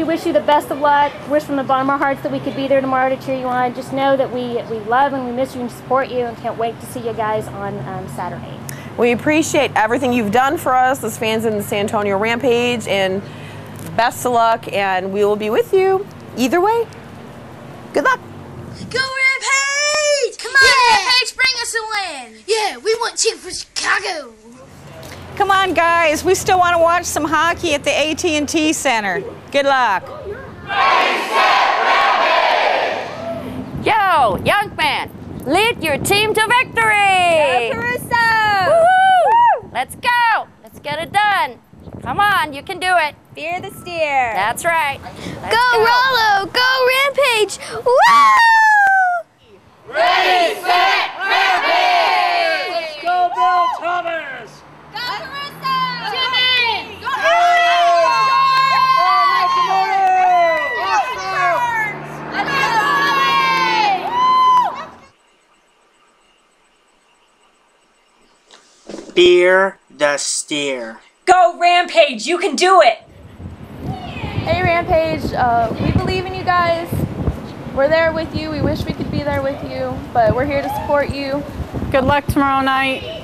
we wish you the best of luck. Wish from the bottom of our hearts that we could be there tomorrow to cheer you on. Just know that we love and we miss you and support you, and can't wait to see you guys on Saturday. We appreciate everything you've done for us as fans in the San Antonio Rampage, and best of luck, and we will be with you either way. Good luck. Go Rampage! Come on, Rampage, bring us a win. Yeah, we want to for Chicago. Come on, guys. We still want to watch some hockey at the AT&T Center. Good luck. Yo, young man, lead your team to victory! Go Caruso! Woo-hoo! Let's go! Let's get it done. Come on, you can do it. Fear the steer. That's right. Go Rollo! Go Rampage! Woo! Ready, set, Rampage! Let's go, Bill Thomas! Go Caruso! Jimmy! Go Fear the steer. Go Rampage, you can do it! Hey Rampage, we believe in you guys. We're there with you. We wish we could be there with you, but we're here to support you. Good luck tomorrow night.